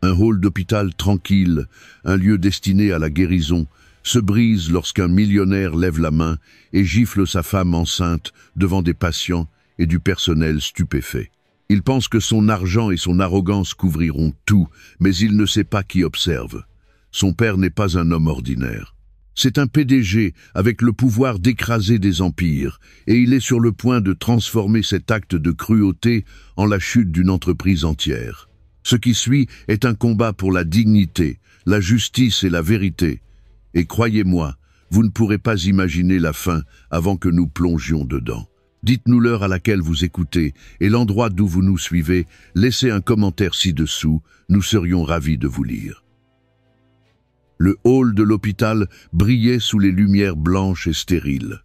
Un hall d'hôpital tranquille, un lieu destiné à la guérison, se brise lorsqu'un millionnaire lève la main et gifle sa femme enceinte devant des patients et du personnel stupéfait. Il pense que son argent et son arrogance couvriront tout, mais il ne sait pas qui observe. Son père n'est pas un homme ordinaire. C'est un PDG avec le pouvoir d'écraser des empires, et il est sur le point de transformer cet acte de cruauté en la chute d'une entreprise entière. Ce qui suit est un combat pour la dignité, la justice et la vérité. Et croyez-moi, vous ne pourrez pas imaginer la fin avant que nous plongions dedans. Dites-nous l'heure à laquelle vous écoutez et l'endroit d'où vous nous suivez. Laissez un commentaire ci-dessous, nous serions ravis de vous lire. Le hall de l'hôpital brillait sous les lumières blanches et stériles.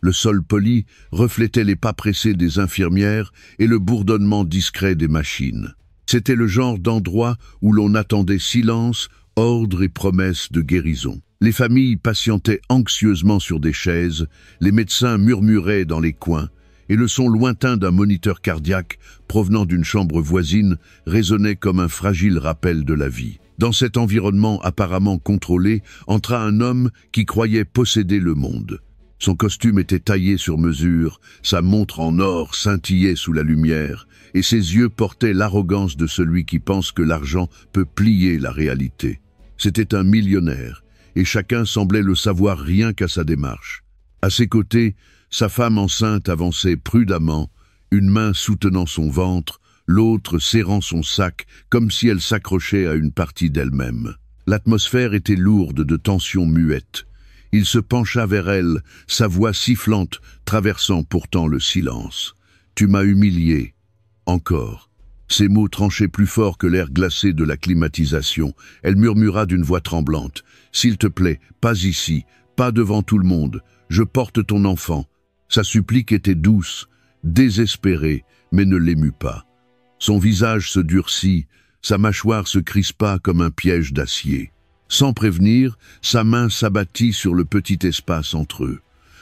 Le sol poli reflétait les pas pressés des infirmières et le bourdonnement discret des machines. C'était le genre d'endroit où l'on attendait silence, ordre et promesses de guérison. Les familles patientaient anxieusement sur des chaises, les médecins murmuraient dans les coins, et le son lointain d'un moniteur cardiaque provenant d'une chambre voisine résonnait comme un fragile rappel de la vie. Dans cet environnement apparemment contrôlé, entra un homme qui croyait posséder le monde. Son costume était taillé sur mesure, sa montre en or scintillait sous la lumière, et ses yeux portaient l'arrogance de celui qui pense que l'argent peut plier la réalité. C'était un millionnaire, et chacun semblait le savoir rien qu'à sa démarche. À ses côtés, sa femme enceinte avançait prudemment, une main soutenant son ventre, l'autre serrant son sac, comme si elle s'accrochait à une partie d'elle-même. L'atmosphère était lourde de tensions muettes. Il se pencha vers elle, sa voix sifflante, traversant pourtant le silence. « Tu m'as humilié. Encore. » Ces mots tranchaient plus fort que l'air glacé de la climatisation. Elle murmura d'une voix tremblante. « S'il te plaît, pas ici, pas devant tout le monde. Je porte ton enfant. » Sa supplique était douce, désespérée, mais ne l'émut pas. Son visage se durcit, sa mâchoire se crispa comme un piège d'acier. Sans prévenir, sa main s'abattit sur le petit espace entre eux.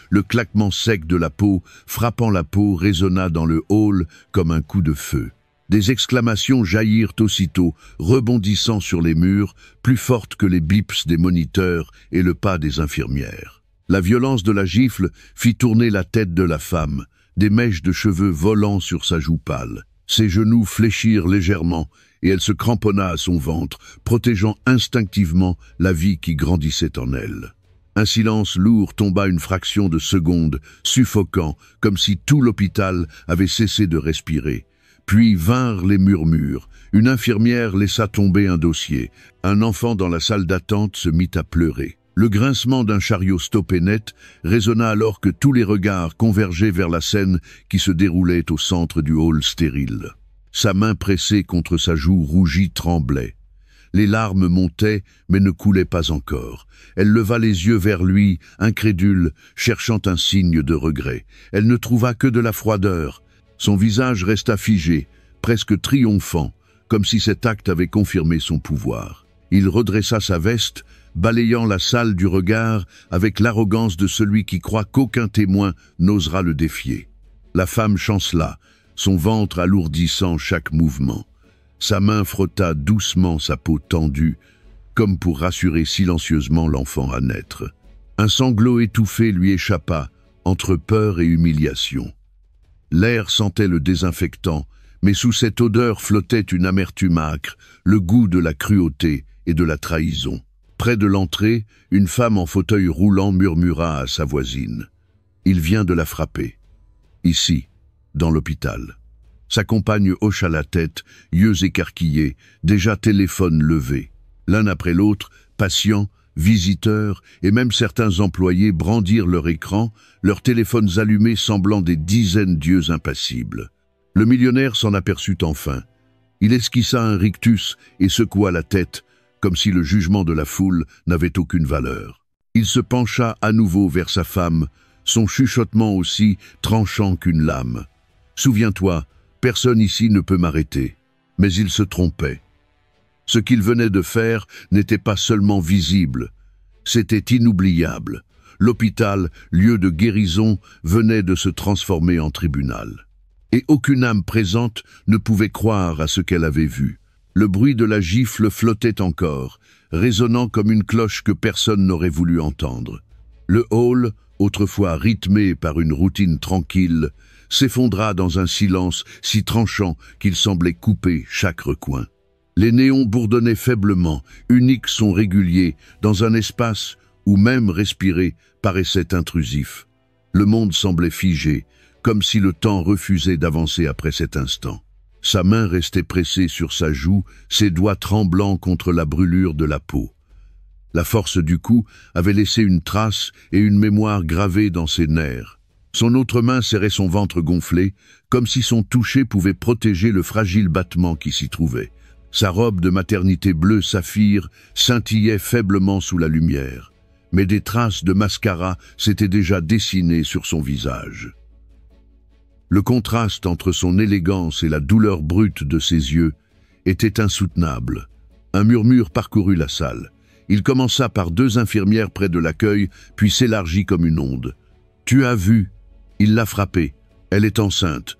Le claquement sec de la peau, frappant la peau, résonna dans le hall comme un coup de feu. Des exclamations jaillirent aussitôt, rebondissant sur les murs, plus fortes que les bips des moniteurs et le pas des infirmières. La violence de la gifle fit tourner la tête de la femme, des mèches de cheveux volant sur sa joue pâle. Ses genoux fléchirent légèrement et elle se cramponna à son ventre, protégeant instinctivement la vie qui grandissait en elle. Un silence lourd tomba une fraction de seconde, suffocant, comme si tout l'hôpital avait cessé de respirer. Puis vinrent les murmures. Une infirmière laissa tomber un dossier. Un enfant dans la salle d'attente se mit à pleurer. Le grincement d'un chariot stoppé net résonna alors que tous les regards convergeaient vers la scène qui se déroulait au centre du hall stérile. Sa main pressée contre sa joue rougie tremblait. Les larmes montaient, mais ne coulaient pas encore. Elle leva les yeux vers lui, incrédule, cherchant un signe de regret. Elle ne trouva que de la froideur. Son visage resta figé, presque triomphant, comme si cet acte avait confirmé son pouvoir. Il redressa sa veste, balayant la salle du regard avec l'arrogance de celui qui croit qu'aucun témoin n'osera le défier. La femme chancela, son ventre alourdissant chaque mouvement. Sa main frotta doucement sa peau tendue, comme pour rassurer silencieusement l'enfant à naître. Un sanglot étouffé lui échappa, entre peur et humiliation. L'air sentait le désinfectant, mais sous cette odeur flottait une amertume âcre, le goût de la cruauté et de la trahison. Près de l'entrée, une femme en fauteuil roulant murmura à sa voisine. « Il vient de la frapper. Ici, dans l'hôpital. » Sa compagne hocha la tête, yeux écarquillés, déjà téléphone levé. L'un après l'autre, patients, visiteurs et même certains employés brandirent leur écran, leurs téléphones allumés semblant des dizaines d'yeux impassibles. Le millionnaire s'en aperçut enfin. Il esquissa un rictus et secoua la tête, comme si le jugement de la foule n'avait aucune valeur. Il se pencha à nouveau vers sa femme, son chuchotement aussi tranchant qu'une lame. « Souviens-toi, personne ici ne peut m'arrêter. » Mais il se trompait. Ce qu'il venait de faire n'était pas seulement visible, c'était inoubliable. L'hôpital, lieu de guérison, venait de se transformer en tribunal. Et aucune âme présente ne pouvait croire à ce qu'elle avait vu. Le bruit de la gifle flottait encore, résonnant comme une cloche que personne n'aurait voulu entendre. Le hall, autrefois rythmé par une routine tranquille, s'effondra dans un silence si tranchant qu'il semblait couper chaque recoin. Les néons bourdonnaient faiblement, unique son régulier, dans un espace où même respirer paraissait intrusif. Le monde semblait figé, comme si le temps refusait d'avancer après cet instant. Sa main restait pressée sur sa joue, ses doigts tremblants contre la brûlure de la peau. La force du coup avait laissé une trace et une mémoire gravée dans ses nerfs. Son autre main serrait son ventre gonflé, comme si son toucher pouvait protéger le fragile battement qui s'y trouvait. Sa robe de maternité bleu saphir scintillait faiblement sous la lumière, mais des traces de mascara s'étaient déjà dessinées sur son visage. Le contraste entre son élégance et la douleur brute de ses yeux était insoutenable. Un murmure parcourut la salle. Il commença par 2 infirmières près de l'accueil, puis s'élargit comme une onde. « Tu as vu ?» Il l'a frappée. « Elle est enceinte. »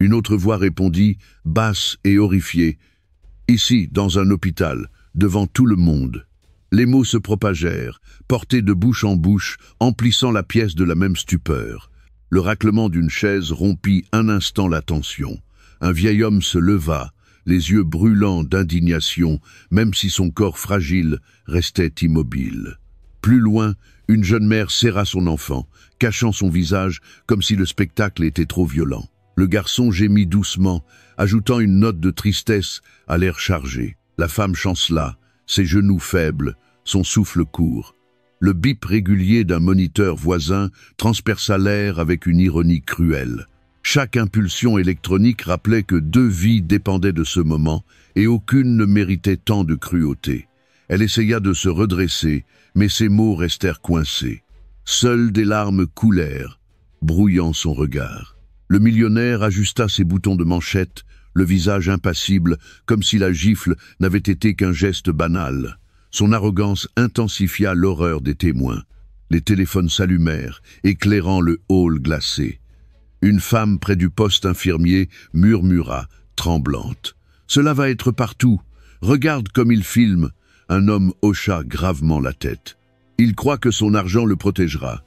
Une autre voix répondit, basse et horrifiée. « Ici, dans un hôpital, devant tout le monde. » Les mots se propagèrent, portés de bouche en bouche, emplissant la pièce de la même stupeur. Le raclement d'une chaise rompit un instant la tension. Un vieil homme se leva, les yeux brûlants d'indignation, même si son corps fragile restait immobile. Plus loin, une jeune mère serra son enfant, cachant son visage comme si le spectacle était trop violent. Le garçon gémit doucement, ajoutant une note de tristesse à l'air chargé. La femme chancela, ses genoux faibles, son souffle court. Le bip régulier d'un moniteur voisin transperça l'air avec une ironie cruelle. Chaque impulsion électronique rappelait que 2 vies dépendaient de ce moment et aucune ne méritait tant de cruauté. Elle essaya de se redresser, mais ses mots restèrent coincés. Seules des larmes coulèrent, brouillant son regard. Le millionnaire ajusta ses boutons de manchette, le visage impassible, comme si la gifle n'avait été qu'un geste banal. Son arrogance intensifia l'horreur des témoins. Les téléphones s'allumèrent, éclairant le hall glacé. Une femme près du poste infirmier murmura, tremblante. « Cela va être partout. Regarde comme il filme. » Un homme hocha gravement la tête. Il croit que son argent le protégera.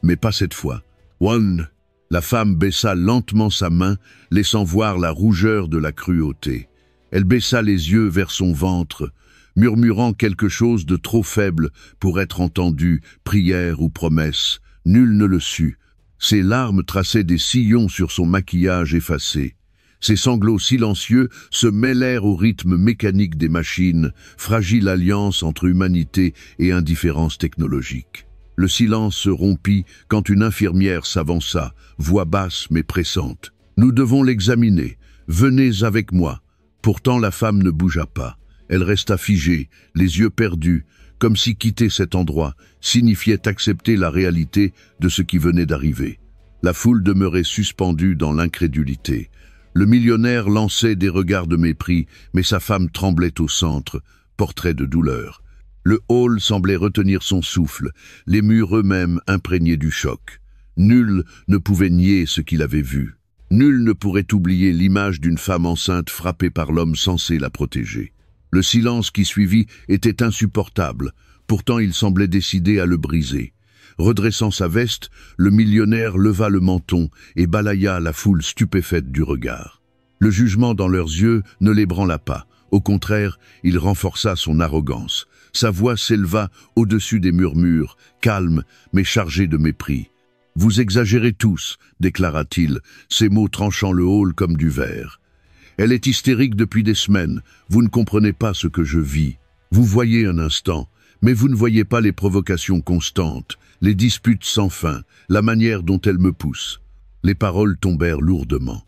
Mais pas cette fois. « One !» La femme baissa lentement sa main, laissant voir la rougeur de la cruauté. Elle baissa les yeux vers son ventre, murmurant quelque chose de trop faible pour être entendu, prière ou promesse. Nul ne le sut. Ses larmes traçaient des sillons sur son maquillage effacé. Ses sanglots silencieux se mêlèrent au rythme mécanique des machines, fragile alliance entre humanité et indifférence technologique. Le silence se rompit quand une infirmière s'avança, voix basse mais pressante. « Nous devons l'examiner. Venez avec moi. » Pourtant la femme ne bougea pas. Elle resta figée, les yeux perdus, comme si quitter cet endroit signifiait accepter la réalité de ce qui venait d'arriver. La foule demeurait suspendue dans l'incrédulité. Le millionnaire lançait des regards de mépris, mais sa femme tremblait au centre, portrait de douleur. Le hall semblait retenir son souffle, les murs eux-mêmes imprégnés du choc. Nul ne pouvait nier ce qu'il avait vu. Nul ne pourrait oublier l'image d'une femme enceinte frappée par l'homme censé la protéger. Le silence qui suivit était insupportable, pourtant il semblait décidé à le briser. Redressant sa veste, le millionnaire leva le menton et balaya la foule stupéfaite du regard. Le jugement dans leurs yeux ne l'ébranla pas. Au contraire, il renforça son arrogance. Sa voix s'éleva au-dessus des murmures, calme mais chargé de mépris. « Vous exagérez tous », déclara-t-il, ses mots tranchant le hall comme du verre. « Elle est hystérique depuis des semaines. Vous ne comprenez pas ce que je vis. Vous voyez un instant, mais vous ne voyez pas les provocations constantes, les disputes sans fin, la manière dont elle me pousse. » Les paroles tombèrent lourdement.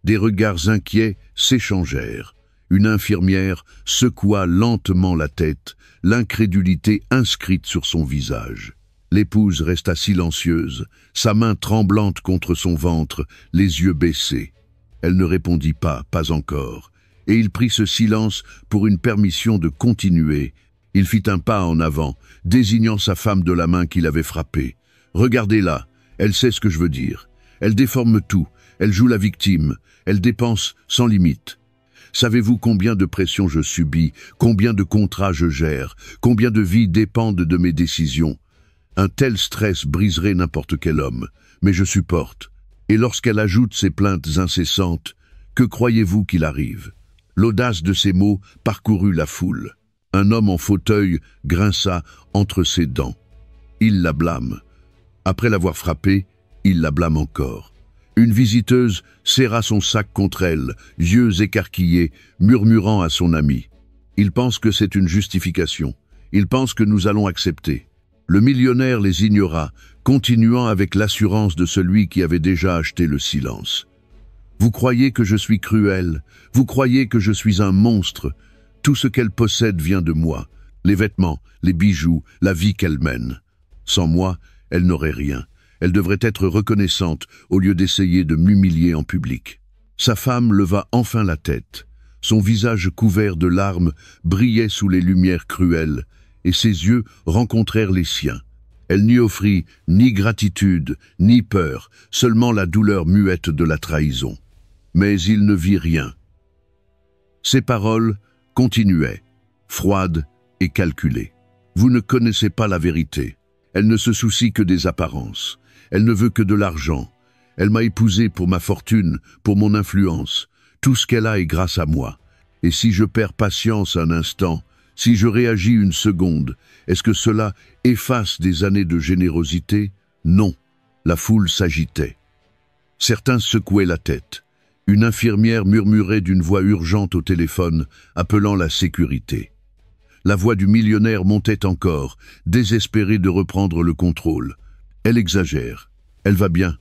Des regards inquiets s'échangèrent. Une infirmière secoua lentement la tête, l'incrédulité inscrite sur son visage. L'épouse resta silencieuse, sa main tremblante contre son ventre, les yeux baissés. Elle ne répondit pas encore, et il prit ce silence pour une permission de continuer. Il fit un pas en avant, désignant sa femme de la main qu'il avait frappée. « Regardez-la, elle sait ce que je veux dire. Elle déforme tout, elle joue la victime, elle dépense sans limite. » Savez-vous combien de pressions je subis, combien de contrats je gère, combien de vies dépendent de mes décisions? Un tel stress briserait n'importe quel homme, mais je supporte. Et lorsqu'elle ajoute ses plaintes incessantes, que croyez-vous qu'il arrive? L'audace de ces mots parcourut la foule. Un homme en fauteuil grinça entre ses dents. Il la blâme. Après l'avoir frappée, il la blâme encore. Une visiteuse serra son sac contre elle, yeux écarquillés, murmurant à son ami. Il pense que c'est une justification. Il pense que nous allons accepter. Le millionnaire les ignora, continuant avec l'assurance de celui qui avait déjà acheté le silence. Vous croyez que je suis cruel, vous croyez que je suis un monstre. Tout ce qu'elle possède vient de moi, les vêtements, les bijoux, la vie qu'elle mène. Sans moi, elle n'aurait rien. Elle devrait être reconnaissante au lieu d'essayer de m'humilier en public. Sa femme leva enfin la tête. Son visage couvert de larmes brillait sous les lumières cruelles, et ses yeux rencontrèrent les siens. Elle n'y offrit ni gratitude, ni peur, seulement la douleur muette de la trahison. Mais il ne vit rien. Ses paroles continuaient, froides et calculées. Vous ne connaissez pas la vérité. Elle ne se soucie que des apparences. Elle ne veut que de l'argent. Elle m'a épousé pour ma fortune, pour mon influence. Tout ce qu'elle a est grâce à moi. Et si je perds patience un instant, si je réagis une seconde, est-ce que cela efface des années de générosité? Non. La foule s'agitait. Certains secouaient la tête. Une infirmière murmurait d'une voix urgente au téléphone, appelant la sécurité. La voix du millionnaire montait encore, désespérée de reprendre le contrôle. Elle exagère. Elle va bien.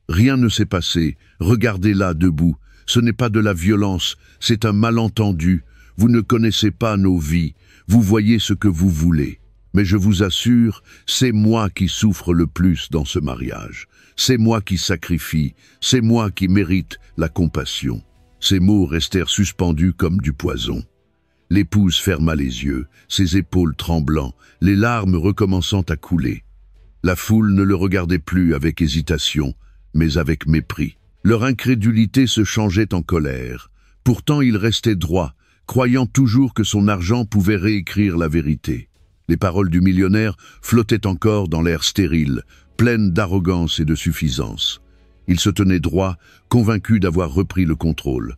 Rien ne s'est passé. Regardez-la debout. Ce n'est pas de la violence, c'est un malentendu. Vous ne connaissez pas nos vies. Vous voyez ce que vous voulez. Mais je vous assure, c'est moi qui souffre le plus dans ce mariage. C'est moi qui sacrifie. C'est moi qui mérite la compassion. Ces mots restèrent suspendus comme du poison. L'épouse ferma les yeux, ses épaules tremblant, les larmes recommençant à couler. La foule ne le regardait plus avec hésitation, mais avec mépris. Leur incrédulité se changeait en colère. Pourtant il restait droit, croyant toujours que son argent pouvait réécrire la vérité. Les paroles du millionnaire flottaient encore dans l'air stérile, pleines d'arrogance et de suffisance. Il se tenait droit, convaincu d'avoir repris le contrôle.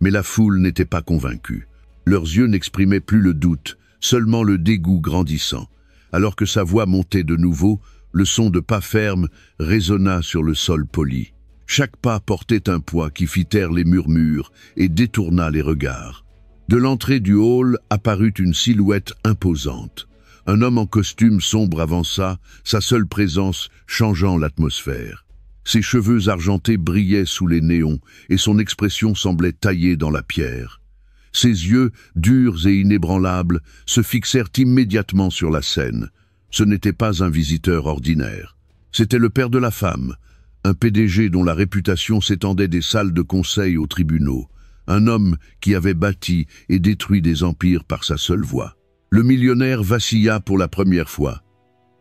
Mais la foule n'était pas convaincue. Leurs yeux n'exprimaient plus le doute, seulement le dégoût grandissant. Alors que sa voix montait de nouveau, le son de pas fermes résonna sur le sol poli. Chaque pas portait un poids qui fit taire les murmures et détourna les regards. De l'entrée du hall apparut une silhouette imposante. Un homme en costume sombre avança, sa seule présence changeant l'atmosphère. Ses cheveux argentés brillaient sous les néons et son expression semblait taillée dans la pierre. Ses yeux, durs et inébranlables, se fixèrent immédiatement sur la scène. Ce n'était pas un visiteur ordinaire. C'était le père de la femme, un PDG dont la réputation s'étendait des salles de conseil aux tribunaux, un homme qui avait bâti et détruit des empires par sa seule voix. Le millionnaire vacilla pour la première fois.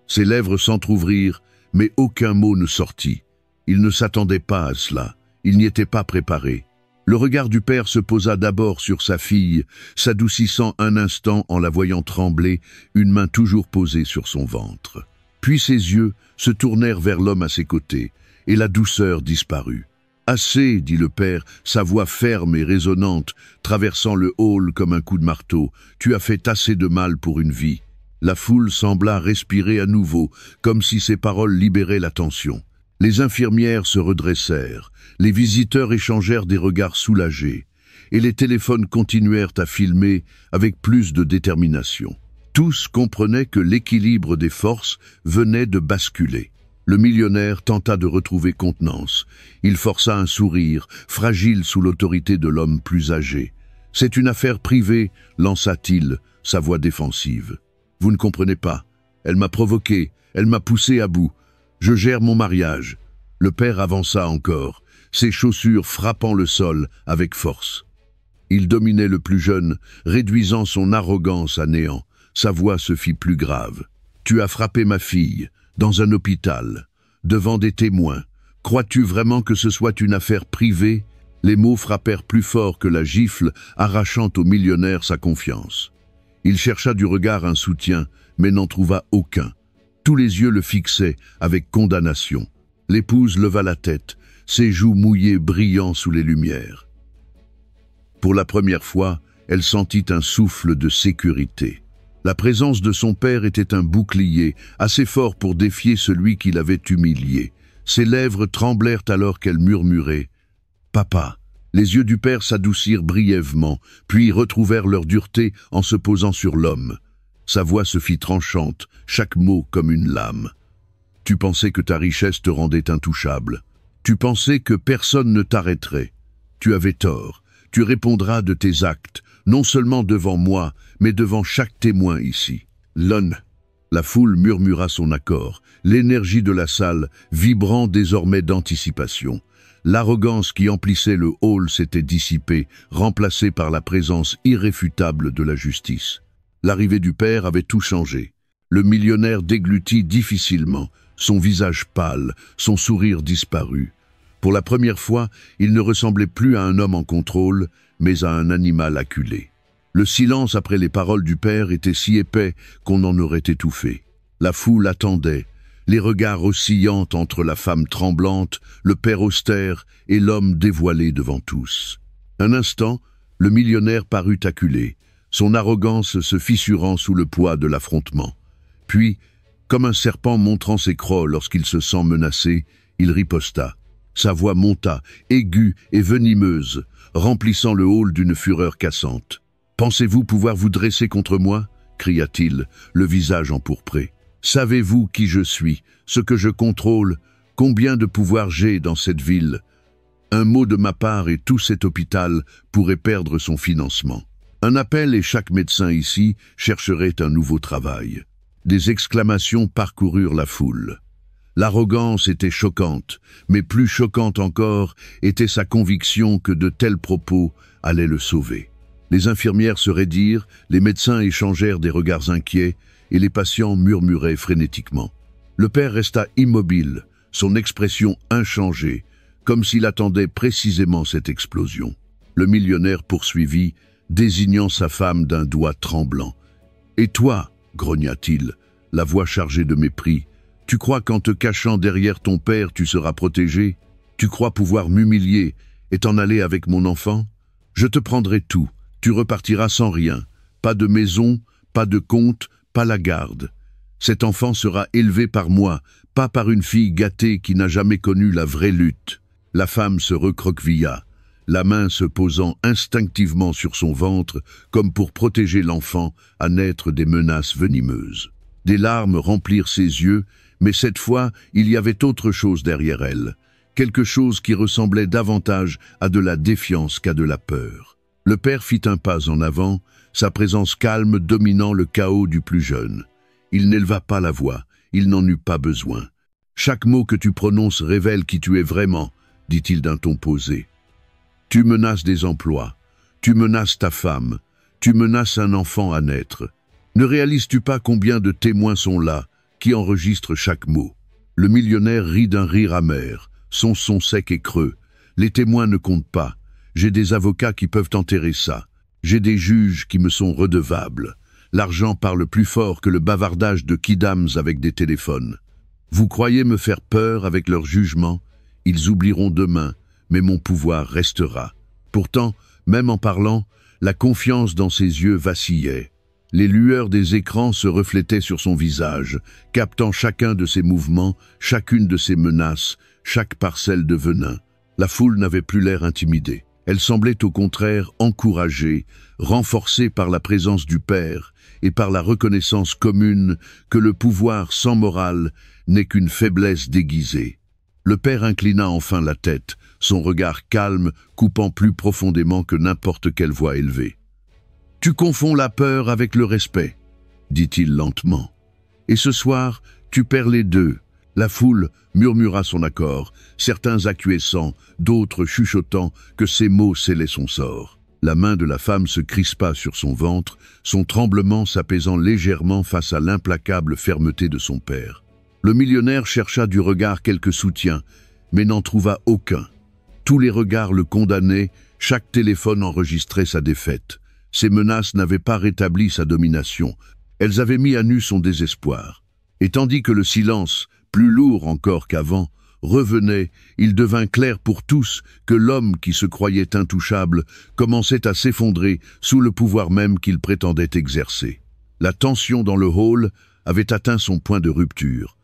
Ses lèvres s'entr'ouvrirent, mais aucun mot ne sortit. Il ne s'attendait pas à cela, il n'y était pas préparé. Le regard du père se posa d'abord sur sa fille, s'adoucissant un instant en la voyant trembler, une main toujours posée sur son ventre. Puis ses yeux se tournèrent vers l'homme à ses côtés, et la douceur disparut. « Assez » dit le père, sa voix ferme et résonnante, traversant le hall comme un coup de marteau. « Tu as fait assez de mal pour une vie. » La foule sembla respirer à nouveau, comme si ses paroles libéraient la tension. Les infirmières se redressèrent, les visiteurs échangèrent des regards soulagés, et les téléphones continuèrent à filmer avec plus de détermination. Tous comprenaient que l'équilibre des forces venait de basculer. Le millionnaire tenta de retrouver contenance. Il força un sourire, fragile sous l'autorité de l'homme plus âgé. « C'est une affaire privée », lança-t-il, sa voix défensive. « Vous ne comprenez pas. Elle m'a provoqué, elle m'a poussé à bout. Je gère mon mariage. » Le père avança encore, ses chaussures frappant le sol avec force. Il dominait le plus jeune, réduisant son arrogance à néant. Sa voix se fit plus grave. « Tu as frappé ma fille, dans un hôpital, devant des témoins. Crois-tu vraiment que ce soit une affaire privée ?» Les mots frappèrent plus fort que la gifle, arrachant au millionnaire sa confiance. Il chercha du regard un soutien, mais n'en trouva aucun. Tous les yeux le fixaient avec condamnation. L'épouse leva la tête, ses joues mouillées brillant sous les lumières. Pour la première fois, elle sentit un souffle de sécurité. La présence de son père était un bouclier, assez fort pour défier celui qui l'avait humilié. Ses lèvres tremblèrent alors qu'elle murmurait « Papa ». Les yeux du père s'adoucirent brièvement, puis retrouvèrent leur dureté en se posant sur l'homme. Sa voix se fit tranchante, chaque mot comme une lame. « Tu pensais que ta richesse te rendait intouchable. Tu pensais que personne ne t'arrêterait. Tu avais tort. Tu répondras de tes actes, non seulement devant moi, mais devant chaque témoin ici. » L'homme. La foule murmura son accord, l'énergie de la salle vibrant désormais d'anticipation. L'arrogance qui emplissait le hall s'était dissipée, remplacée par la présence irréfutable de la justice. L'arrivée du père avait tout changé. Le millionnaire déglutit difficilement, son visage pâle, son sourire disparu. Pour la première fois, il ne ressemblait plus à un homme en contrôle, mais à un animal acculé. Le silence après les paroles du père était si épais qu'on en aurait étouffé. La foule attendait, les regards oscillants entre la femme tremblante, le père austère et l'homme dévoilé devant tous. Un instant, le millionnaire parut acculé, son arrogance se fissurant sous le poids de l'affrontement. Puis, comme un serpent montrant ses crocs lorsqu'il se sent menacé, il riposta. Sa voix monta, aiguë et venimeuse, remplissant le hall d'une fureur cassante. « Pensez-vous pouvoir vous dresser contre moi ?» cria-t-il, le visage empourpré. « Savez-vous qui je suis, ce que je contrôle, combien de pouvoir j'ai dans cette ville? Un mot de ma part et tout cet hôpital pourrait perdre son financement. Un appel et chaque médecin ici chercherait un nouveau travail. » Des exclamations parcoururent la foule. L'arrogance était choquante, mais plus choquante encore était sa conviction que de tels propos allaient le sauver. Les infirmières se raidirent, les médecins échangèrent des regards inquiets et les patients murmuraient frénétiquement. Le père resta immobile, son expression inchangée, comme s'il attendait précisément cette explosion. Le millionnaire poursuivit, désignant sa femme d'un doigt tremblant. « Et toi ?» grogna-t-il, la voix chargée de mépris. « Tu crois qu'en te cachant derrière ton père, tu seras protégé? Tu crois pouvoir m'humilier et t'en aller avec mon enfant? Je te prendrai tout. Tu repartiras sans rien. Pas de maison, pas de compte, pas la garde. Cet enfant sera élevé par moi, pas par une fille gâtée qui n'a jamais connu la vraie lutte. » La femme se recroquevilla, la main se posant instinctivement sur son ventre, comme pour protéger l'enfant à naître des menaces venimeuses. Des larmes remplirent ses yeux, mais cette fois, il y avait autre chose derrière elle, quelque chose qui ressemblait davantage à de la défiance qu'à de la peur. Le père fit un pas en avant, sa présence calme dominant le chaos du plus jeune. Il n'éleva pas la voix, il n'en eut pas besoin. « Chaque mot que tu prononces révèle qui tu es vraiment, » dit-il d'un ton posé. « Tu menaces des emplois, tu menaces ta femme, tu menaces un enfant à naître. Ne réalises-tu pas combien de témoins sont là, qui enregistrent chaque mot ?» Le millionnaire rit d'un rire amer, son son sec et creux. « Les témoins ne comptent pas. J'ai des avocats qui peuvent enterrer ça. J'ai des juges qui me sont redevables. L'argent parle plus fort que le bavardage de kidams avec des téléphones. Vous croyez me faire peur avec leur jugement? Ils oublieront demain, mais mon pouvoir restera. » Pourtant, même en parlant, la confiance dans ses yeux vacillait. Les lueurs des écrans se reflétaient sur son visage, captant chacun de ses mouvements, chacune de ses menaces, chaque parcelle de venin. La foule n'avait plus l'air intimidée. Elle semblait au contraire encouragée, renforcée par la présence du père et par la reconnaissance commune que le pouvoir sans morale n'est qu'une faiblesse déguisée. Le père inclina enfin la tête, son regard calme coupant plus profondément que n'importe quelle voix élevée. « Tu confonds la peur avec le respect, » dit-il lentement. « Et ce soir, tu perds les deux. » La foule murmura son accord, certains acquiesçant, d'autres chuchotant que ces mots scellaient son sort. La main de la femme se crispa sur son ventre, son tremblement s'apaisant légèrement face à l'implacable fermeté de son père. Le millionnaire chercha du regard quelque soutien, mais n'en trouva aucun. Tous les regards le condamnaient, chaque téléphone enregistrait sa défaite. Ces menaces n'avaient pas rétabli sa domination, elles avaient mis à nu son désespoir. Et tandis que le silence, plus lourd encore qu'avant, revenait, il devint clair pour tous que l'homme qui se croyait intouchable commençait à s'effondrer sous le pouvoir même qu'il prétendait exercer. La tension dans le hall avait atteint son point de rupture.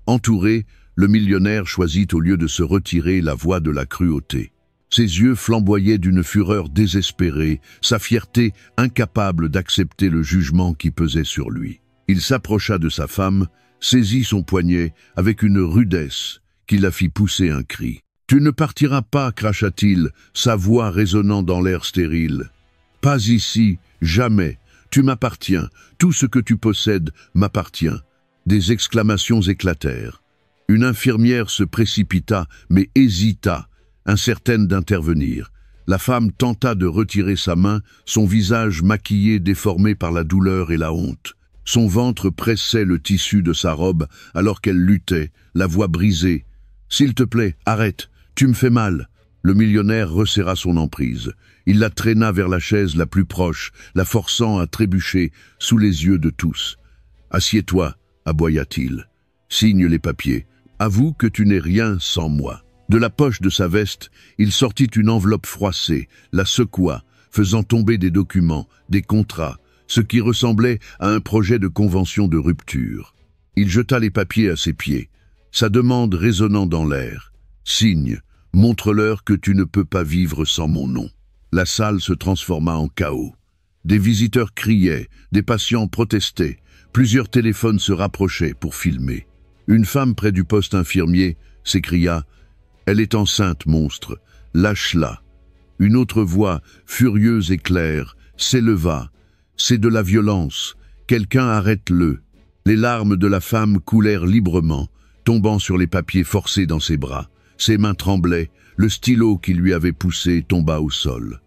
Entouré, le millionnaire choisit au lieu de se retirer la voie de la cruauté. Ses yeux flamboyaient d'une fureur désespérée, sa fierté incapable d'accepter le jugement qui pesait sur lui. Il s'approcha de sa femme, saisit son poignet avec une rudesse qui la fit pousser un cri. « Tu ne partiras pas » cracha-t-il, sa voix résonnant dans l'air stérile. « Pas ici, jamais. Tu m'appartiens. Tout ce que tu possèdes m'appartient. » Des exclamations éclatèrent. Une infirmière se précipita, mais hésita, incertaine d'intervenir. La femme tenta de retirer sa main, son visage maquillé, déformé par la douleur et la honte. Son ventre pressait le tissu de sa robe alors qu'elle luttait, la voix brisée. « S'il te plaît, arrête, tu me fais mal !» Le millionnaire resserra son emprise. Il la traîna vers la chaise la plus proche, la forçant à trébucher sous les yeux de tous. « Assieds-toi » aboya-t-il. « Signe les papiers. Avoue que tu n'es rien sans moi. » De la poche de sa veste, il sortit une enveloppe froissée, la secoua, faisant tomber des documents, des contrats, ce qui ressemblait à un projet de convention de rupture. Il jeta les papiers à ses pieds, sa demande résonnant dans l'air. « Signe, montre-leur que tu ne peux pas vivre sans mon nom. » La salle se transforma en chaos. Des visiteurs criaient, des patients protestaient, plusieurs téléphones se rapprochaient pour filmer. Une femme près du poste infirmier s'écria « Elle est enceinte, monstre, lâche-la !» Une autre voix, furieuse et claire, s'éleva. « C'est de la violence, quelqu'un arrête-le !» Les larmes de la femme coulèrent librement, tombant sur les papiers forcés dans ses bras. Ses mains tremblaient, le stylo qui lui avait poussé tomba au sol.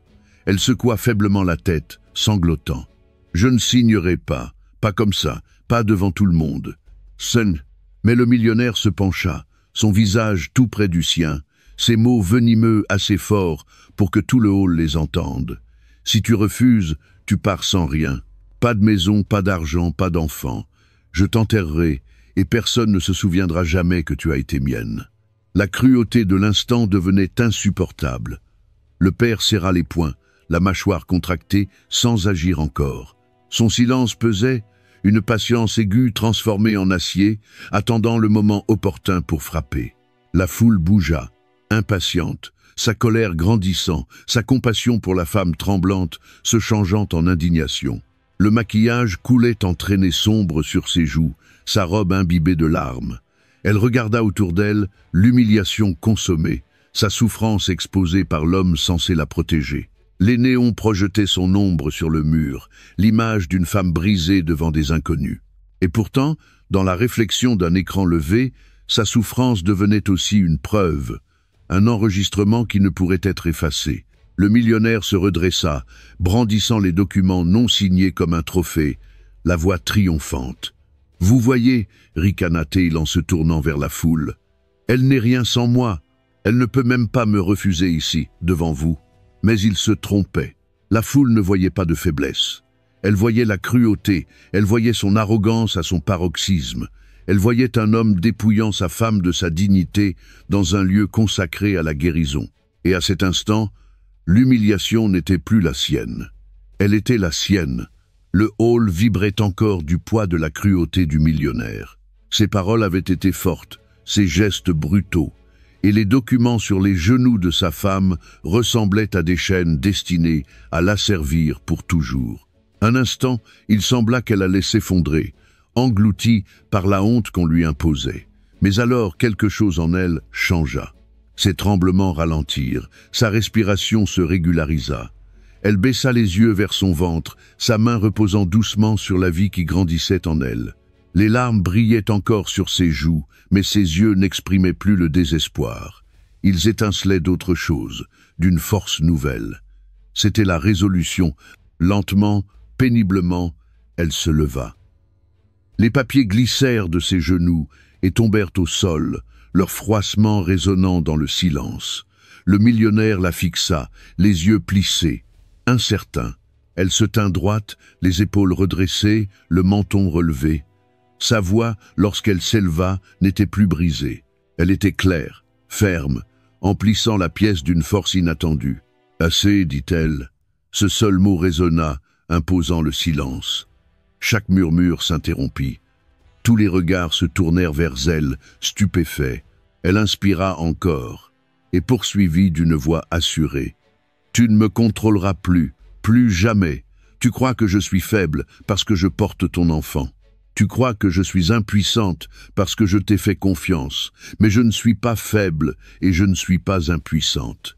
Elle secoua faiblement la tête, sanglotant. « Je ne signerai pas, pas comme ça, pas devant tout le monde. » Son. Mais le millionnaire se pencha, son visage tout près du sien, ses mots venimeux assez forts pour que tout le hall les entende. « Si tu refuses, tu pars sans rien. Pas de maison, pas d'argent, pas d'enfant. Je t'enterrerai, et personne ne se souviendra jamais que tu as été mienne. » La cruauté de l'instant devenait insupportable. Le père serra les poings, la mâchoire contractée, sans agir encore. Son silence pesait, une patience aiguë transformée en acier, attendant le moment opportun pour frapper. La foule bougea, impatiente, sa colère grandissant, sa compassion pour la femme tremblante se changeant en indignation. Le maquillage coulait en traînées sombres sur ses joues, sa robe imbibée de larmes. Elle regarda autour d'elle, l'humiliation consommée, sa souffrance exposée par l'homme censé la protéger. Les néons projetaient son ombre sur le mur, l'image d'une femme brisée devant des inconnus. Et pourtant, dans la réflexion d'un écran levé, sa souffrance devenait aussi une preuve, un enregistrement qui ne pourrait être effacé. Le millionnaire se redressa, brandissant les documents non signés comme un trophée, la voix triomphante. « Vous voyez, » ricana-t-il en se tournant vers la foule, « elle n'est rien sans moi. Elle ne peut même pas me refuser ici, devant vous. » Mais il se trompait. La foule ne voyait pas de faiblesse. Elle voyait la cruauté, elle voyait son arrogance à son paroxysme. Elle voyait un homme dépouillant sa femme de sa dignité dans un lieu consacré à la guérison. Et à cet instant, l'humiliation n'était plus la sienne. Elle était la sienne. Le hall vibrait encore du poids de la cruauté du millionnaire. Ses paroles avaient été fortes, ses gestes brutaux, et les documents sur les genoux de sa femme ressemblaient à des chaînes destinées à l'asservir pour toujours. Un instant, il sembla qu'elle allait s'effondrer, engloutie par la honte qu'on lui imposait. Mais alors quelque chose en elle changea. Ses tremblements ralentirent, sa respiration se régularisa. Elle baissa les yeux vers son ventre, sa main reposant doucement sur la vie qui grandissait en elle. Les larmes brillaient encore sur ses joues, mais ses yeux n'exprimaient plus le désespoir. Ils étincelaient d'autre chose, d'une force nouvelle. C'était la résolution. Lentement, péniblement, elle se leva. Les papiers glissèrent de ses genoux et tombèrent au sol, leur froissement résonnant dans le silence. Le millionnaire la fixa, les yeux plissés, incertain. Elle se tint droite, les épaules redressées, le menton relevé. Sa voix, lorsqu'elle s'éleva, n'était plus brisée. Elle était claire, ferme, emplissant la pièce d'une force inattendue. « Assez, dit-elle. » Ce seul mot résonna, imposant le silence. Chaque murmure s'interrompit. Tous les regards se tournèrent vers elle, stupéfaits. Elle inspira encore, et poursuivit d'une voix assurée. « Tu ne me contrôleras plus, plus jamais. Tu crois que je suis faible parce que je porte ton enfant. Tu crois que je suis impuissante parce que je t'ai fait confiance, mais je ne suis pas faible et je ne suis pas impuissante. »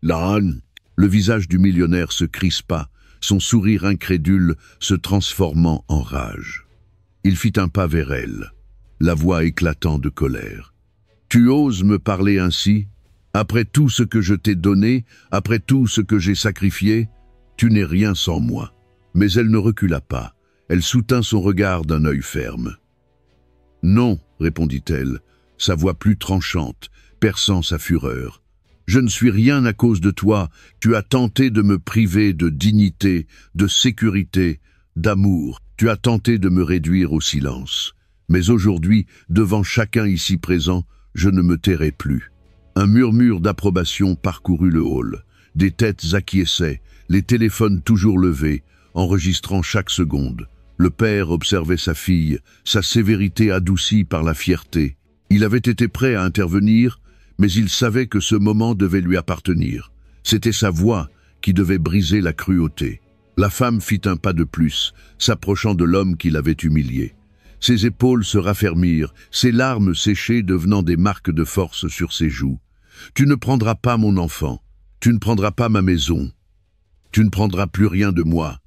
Là, le visage du millionnaire se crispa, son sourire incrédule se transformant en rage. Il fit un pas vers elle, la voix éclatant de colère. « Tu oses me parler ainsi? Après tout ce que je t'ai donné, après tout ce que j'ai sacrifié, tu n'es rien sans moi. » Mais elle ne recula pas. Elle soutint son regard d'un œil ferme. « Non, répondit-elle, sa voix plus tranchante, perçant sa fureur. Je ne suis rien à cause de toi. Tu as tenté de me priver de dignité, de sécurité, d'amour. Tu as tenté de me réduire au silence. Mais aujourd'hui, devant chacun ici présent, je ne me tairai plus. » Un murmure d'approbation parcourut le hall. Des têtes acquiesçaient, les téléphones toujours levés, enregistrant chaque seconde. Le père observait sa fille, sa sévérité adoucie par la fierté. Il avait été prêt à intervenir, mais il savait que ce moment devait lui appartenir. C'était sa voix qui devait briser la cruauté. La femme fit un pas de plus, s'approchant de l'homme qui l'avait humilié. Ses épaules se raffermirent, ses larmes séchées devenant des marques de force sur ses joues. « Tu ne prendras pas mon enfant, tu ne prendras pas ma maison, tu ne prendras plus rien de moi.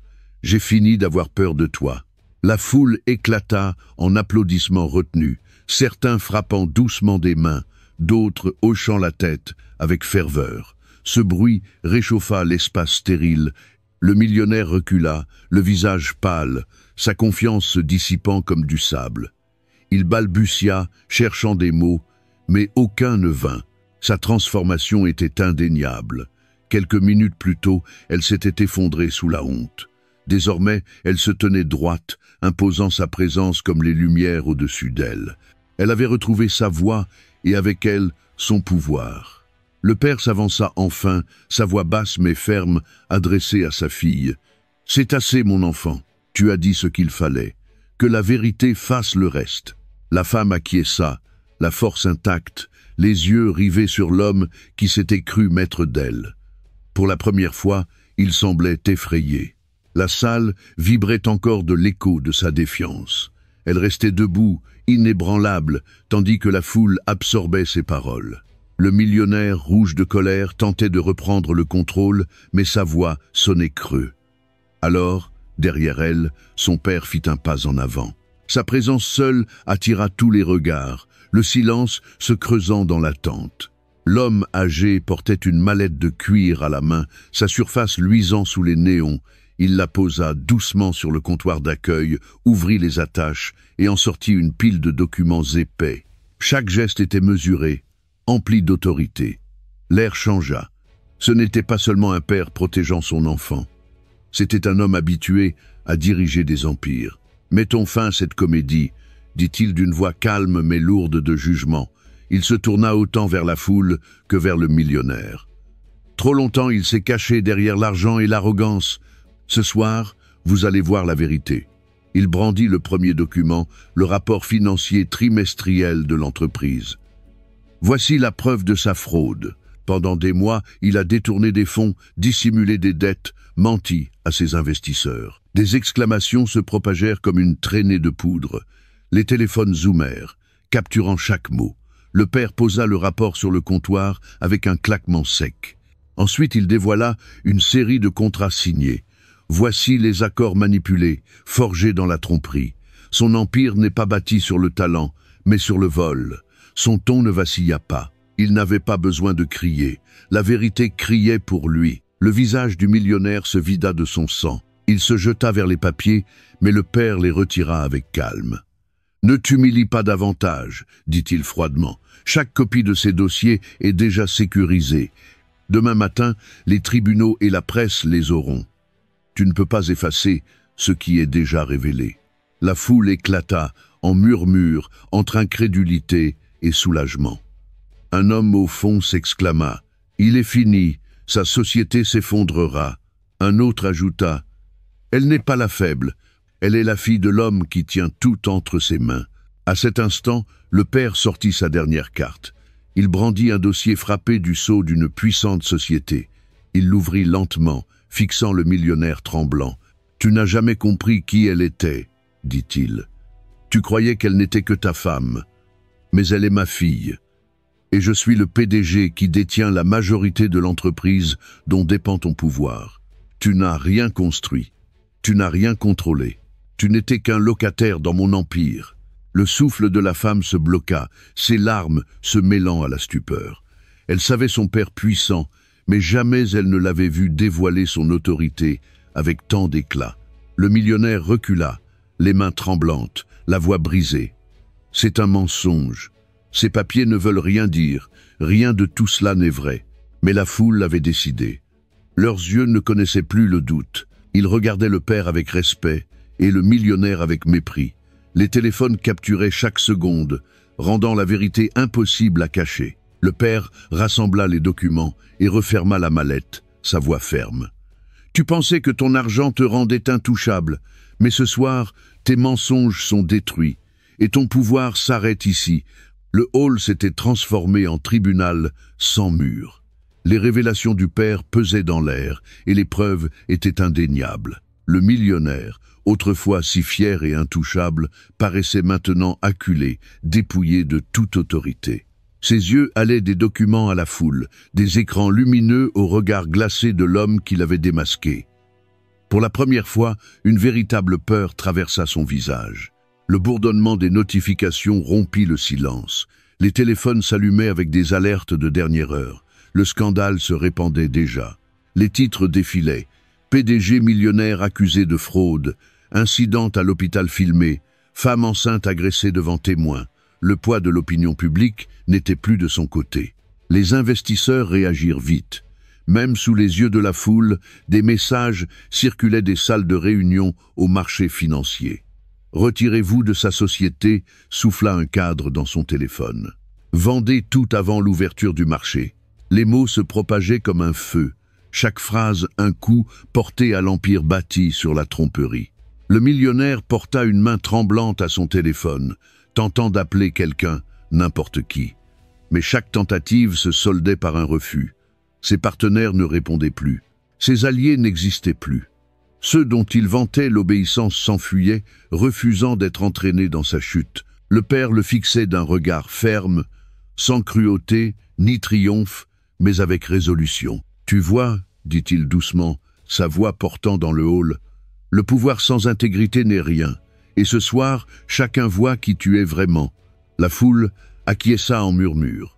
J'ai fini d'avoir peur de toi. » La foule éclata en applaudissements retenus, certains frappant doucement des mains, d'autres hochant la tête avec ferveur. Ce bruit réchauffa l'espace stérile. Le millionnaire recula, le visage pâle, sa confiance se dissipant comme du sable. Il balbutia, cherchant des mots, mais aucun ne vint. Sa transformation était indéniable. Quelques minutes plus tôt, elle s'était effondrée sous la honte. Désormais, elle se tenait droite, imposant sa présence comme les lumières au-dessus d'elle. Elle avait retrouvé sa voix et avec elle, son pouvoir. Le père s'avança enfin, sa voix basse mais ferme, adressée à sa fille. « C'est assez, mon enfant, tu as dit ce qu'il fallait. Que la vérité fasse le reste. » La femme acquiesça, la force intacte, les yeux rivés sur l'homme qui s'était cru maître d'elle. Pour la première fois, il semblait effrayé. La salle vibrait encore de l'écho de sa défiance. Elle restait debout, inébranlable, tandis que la foule absorbait ses paroles. Le millionnaire, rouge de colère, tentait de reprendre le contrôle, mais sa voix sonnait creux. Alors, derrière elle, son père fit un pas en avant. Sa présence seule attira tous les regards, le silence se creusant dans l'attente. L'homme âgé portait une mallette de cuir à la main, sa surface luisant sous les néons. Il la posa doucement sur le comptoir d'accueil, ouvrit les attaches et en sortit une pile de documents épais. Chaque geste était mesuré, empli d'autorité. L'air changea. Ce n'était pas seulement un père protégeant son enfant. C'était un homme habitué à diriger des empires. « Mettons fin à cette comédie », dit-il d'une voix calme mais lourde de jugement. Il se tourna autant vers la foule que vers le millionnaire. Trop longtemps il s'est caché derrière l'argent et l'arrogance. Ce soir, vous allez voir la vérité. Il brandit le premier document, le rapport financier trimestriel de l'entreprise. Voici la preuve de sa fraude. Pendant des mois, il a détourné des fonds, dissimulé des dettes, menti à ses investisseurs. Des exclamations se propagèrent comme une traînée de poudre. Les téléphones zoomèrent, capturant chaque mot. Le père posa le rapport sur le comptoir avec un claquement sec. Ensuite, il dévoila une série de contrats signés. Voici les accords manipulés, forgés dans la tromperie. Son empire n'est pas bâti sur le talent, mais sur le vol. Son ton ne vacilla pas. Il n'avait pas besoin de crier. La vérité criait pour lui. Le visage du millionnaire se vida de son sang. Il se jeta vers les papiers, mais le père les retira avec calme. Ne t'humilie pas davantage, dit-il froidement. Chaque copie de ces dossiers est déjà sécurisée. Demain matin, les tribunaux et la presse les auront. Tu ne peux pas effacer ce qui est déjà révélé. La foule éclata en murmures entre incrédulité et soulagement. Un homme au fond s'exclama « Il est fini, sa société s'effondrera ». Un autre ajouta « Elle n'est pas la faible, elle est la fille de l'homme qui tient tout entre ses mains ». À cet instant, le père sortit sa dernière carte. Il brandit un dossier frappé du sceau d'une puissante société. Il l'ouvrit lentement, fixant le millionnaire tremblant. « Tu n'as jamais compris qui elle était, dit-il. Tu croyais qu'elle n'était que ta femme, mais elle est ma fille. Et je suis le PDG qui détient la majorité de l'entreprise dont dépend ton pouvoir. Tu n'as rien construit, tu n'as rien contrôlé. Tu n'étais qu'un locataire dans mon empire. » Le souffle de la femme se bloqua, ses larmes se mêlant à la stupeur. Elle savait son père puissant, mais jamais elle ne l'avait vu dévoiler son autorité avec tant d'éclat. Le millionnaire recula, les mains tremblantes, la voix brisée. « C'est un mensonge. Ces papiers ne veulent rien dire. Rien de tout cela n'est vrai. » Mais la foule avait décidé. Leurs yeux ne connaissaient plus le doute. Ils regardaient le père avec respect et le millionnaire avec mépris. Les téléphones capturaient chaque seconde, rendant la vérité impossible à cacher. Le père rassembla les documents et referma la mallette, sa voix ferme. « Tu pensais que ton argent te rendait intouchable, mais ce soir, tes mensonges sont détruits, et ton pouvoir s'arrête ici. » Le hall s'était transformé en tribunal sans mur. Les révélations du père pesaient dans l'air, et les preuves étaient indéniables. Le millionnaire, autrefois si fier et intouchable, paraissait maintenant acculé, dépouillé de toute autorité. Ses yeux allaient des documents à la foule, des écrans lumineux au regard glacé de l'homme qui l'avait démasqué. Pour la première fois, une véritable peur traversa son visage. Le bourdonnement des notifications rompit le silence. Les téléphones s'allumaient avec des alertes de dernière heure. Le scandale se répandait déjà. Les titres défilaient. PDG millionnaire accusé de fraude, incident à l'hôpital filmé, femme enceinte agressée devant témoins. Le poids de l'opinion publique n'était plus de son côté. Les investisseurs réagirent vite. Même sous les yeux de la foule, des messages circulaient des salles de réunion au marché financier. « Retirez-vous de sa société », souffla un cadre dans son téléphone. « Vendez tout avant l'ouverture du marché ». Les mots se propageaient comme un feu. Chaque phrase, un coup, porté à l'empire bâti sur la tromperie. Le millionnaire porta une main tremblante à son téléphone, tentant d'appeler quelqu'un, n'importe qui. Mais chaque tentative se soldait par un refus. Ses partenaires ne répondaient plus. Ses alliés n'existaient plus. Ceux dont il vantait l'obéissance s'enfuyaient, refusant d'être entraînés dans sa chute. Le père le fixait d'un regard ferme, sans cruauté ni triomphe, mais avec résolution. « Tu vois, dit-il doucement, sa voix portant dans le hall, « le pouvoir sans intégrité n'est rien, et ce soir, chacun voit qui tu es vraiment. » La foule acquiesça en murmures.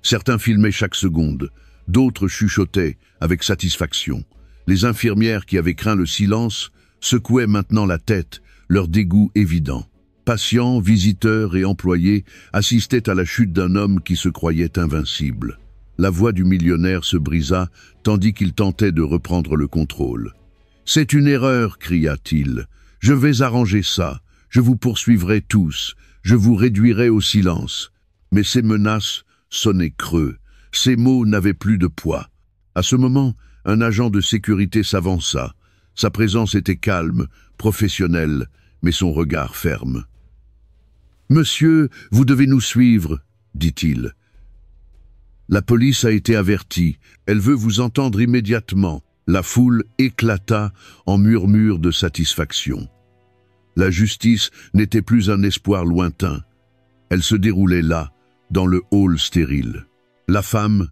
Certains filmaient chaque seconde, d'autres chuchotaient avec satisfaction. Les infirmières qui avaient craint le silence secouaient maintenant la tête, leur dégoût évident. Patients, visiteurs et employés assistaient à la chute d'un homme qui se croyait invincible. La voix du millionnaire se brisa, tandis qu'il tentait de reprendre le contrôle. « C'est une erreur » cria-t-il. « Je vais arranger ça. Je vous poursuivrai tous. Je vous réduirai au silence. » Mais ces menaces sonnaient creux. Ces mots n'avaient plus de poids. À ce moment, un agent de sécurité s'avança. Sa présence était calme, professionnelle, mais son regard ferme. « Monsieur, vous devez nous suivre, » dit-il. « La police a été avertie. Elle veut vous entendre immédiatement. » La foule éclata en murmures de satisfaction. La justice n'était plus un espoir lointain. Elle se déroulait là, dans le hall stérile. La femme,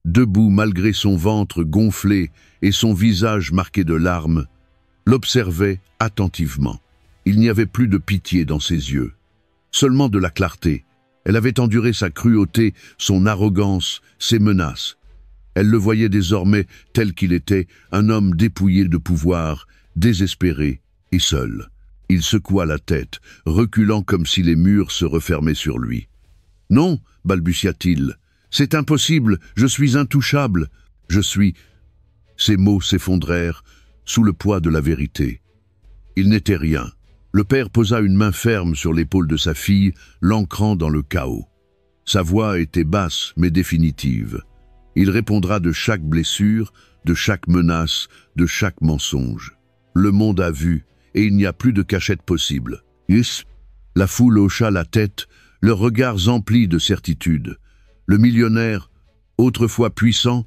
debout malgré son ventre gonflé et son visage marqué de larmes, l'observait attentivement. Il n'y avait plus de pitié dans ses yeux, seulement de la clarté. Elle avait enduré sa cruauté, son arrogance, ses menaces. Elle le voyait désormais tel qu'il était, un homme dépouillé de pouvoir, désespéré et seul. Il secoua la tête, reculant comme si les murs se refermaient sur lui. « Non, balbutia-t-il, c'est impossible, je suis intouchable, je suis... » Ses mots s'effondrèrent sous le poids de la vérité. Il n'était rien. Le père posa une main ferme sur l'épaule de sa fille, l'ancrant dans le chaos. Sa voix était basse mais définitive. Il répondra de chaque blessure, de chaque menace, de chaque mensonge. Le monde a vu, et il n'y a plus de cachette possible. La foule hocha la tête, leurs regards emplis de certitude. Le millionnaire, autrefois puissant,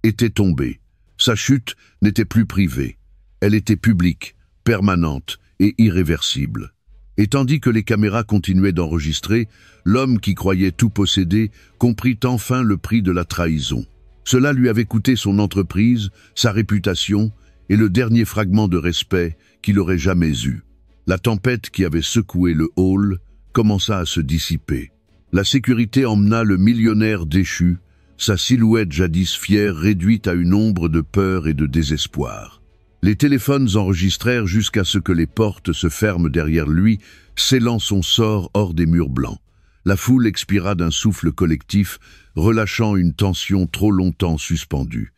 était tombé. Sa chute n'était plus privée. Elle était publique, permanente et irréversible. Et tandis que les caméras continuaient d'enregistrer, l'homme qui croyait tout posséder comprit enfin le prix de la trahison. Cela lui avait coûté son entreprise, sa réputation et le dernier fragment de respect qu'il aurait jamais eu. La tempête qui avait secoué le hall commença à se dissiper. La sécurité emmena le millionnaire déchu, sa silhouette jadis fière réduite à une ombre de peur et de désespoir. Les téléphones enregistrèrent jusqu'à ce que les portes se ferment derrière lui, scellant son sort hors des murs blancs. La foule expira d'un souffle collectif, relâchant une tension trop longtemps suspendue.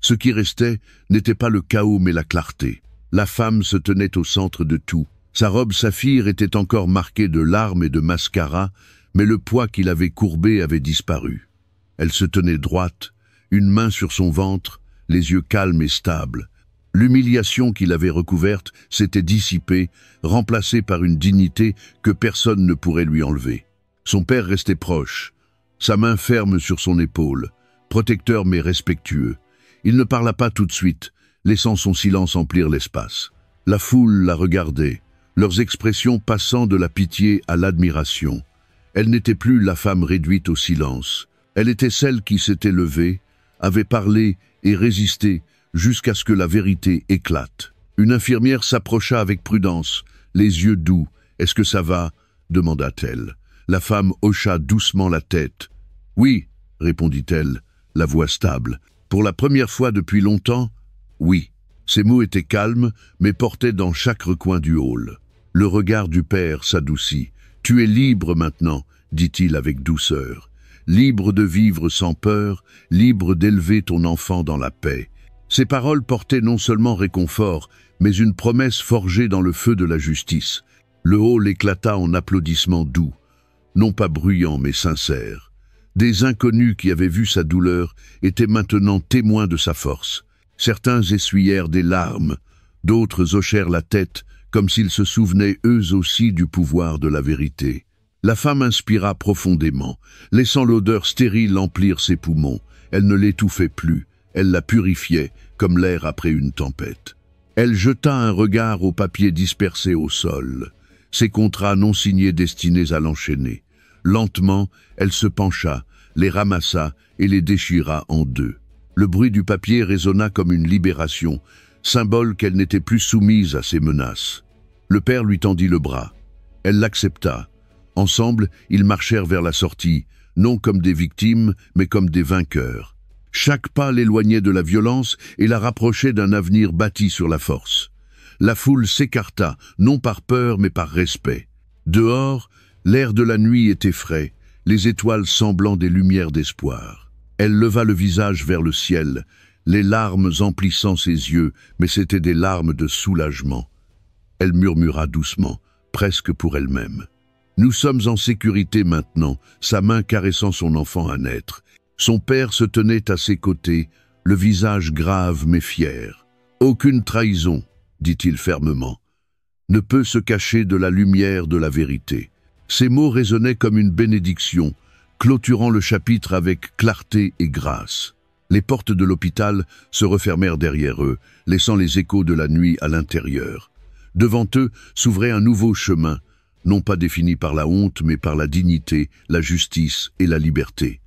Ce qui restait n'était pas le chaos mais la clarté. La femme se tenait au centre de tout. Sa robe saphir était encore marquée de larmes et de mascara, mais le poids qui l'avait courbée avait disparu. Elle se tenait droite, une main sur son ventre, les yeux calmes et stables. L'humiliation qui l'avait recouverte s'était dissipée, remplacée par une dignité que personne ne pourrait lui enlever. Son père restait proche, sa main ferme sur son épaule, protecteur mais respectueux. Il ne parla pas tout de suite, laissant son silence emplir l'espace. La foule la regardait, leurs expressions passant de la pitié à l'admiration. Elle n'était plus la femme réduite au silence. Elle était celle qui s'était levée, avait parlé et résisté jusqu'à ce que la vérité éclate. Une infirmière s'approcha avec prudence, les yeux doux. « Est-ce que ça va ?» demanda-t-elle. La femme hocha doucement la tête. « Oui », répondit-elle, la voix stable. « Pour la première fois depuis longtemps, oui. » Ses mots étaient calmes, mais portaient dans chaque recoin du hall. Le regard du père s'adoucit. « Tu es libre maintenant, » dit-il avec douceur. « Libre de vivre sans peur, libre d'élever ton enfant dans la paix. » Ces paroles portaient non seulement réconfort, mais une promesse forgée dans le feu de la justice. Le hall éclata en applaudissements doux, non pas bruyants mais sincères. Des inconnus qui avaient vu sa douleur étaient maintenant témoins de sa force. Certains essuyèrent des larmes, d'autres hochèrent la tête, comme s'ils se souvenaient eux aussi du pouvoir de la vérité. La femme inspira profondément, laissant l'odeur stérile emplir ses poumons. Elle ne l'étouffait plus. Elle la purifiait, comme l'air après une tempête. Elle jeta un regard aux papiers dispersés au sol, ces contrats non signés destinés à l'enchaîner. Lentement, elle se pencha, les ramassa et les déchira en deux. Le bruit du papier résonna comme une libération, symbole qu'elle n'était plus soumise à ses menaces. Le père lui tendit le bras. Elle l'accepta. Ensemble, ils marchèrent vers la sortie, non comme des victimes, mais comme des vainqueurs. Chaque pas l'éloignait de la violence et la rapprochait d'un avenir bâti sur la force. La foule s'écarta, non par peur mais par respect. Dehors, l'air de la nuit était frais, les étoiles semblant des lumières d'espoir. Elle leva le visage vers le ciel, les larmes emplissant ses yeux, mais c'étaient des larmes de soulagement. Elle murmura doucement, presque pour elle-même. « Nous sommes en sécurité maintenant », sa main caressant son enfant à naître. Son père se tenait à ses côtés, le visage grave mais fier. « Aucune trahison, » dit-il fermement, « ne peut se cacher de la lumière de la vérité. » Ces mots résonnaient comme une bénédiction, clôturant le chapitre avec clarté et grâce. Les portes de l'hôpital se refermèrent derrière eux, laissant les échos de la nuit à l'intérieur. Devant eux s'ouvrait un nouveau chemin, non pas défini par la honte mais par la dignité, la justice et la liberté.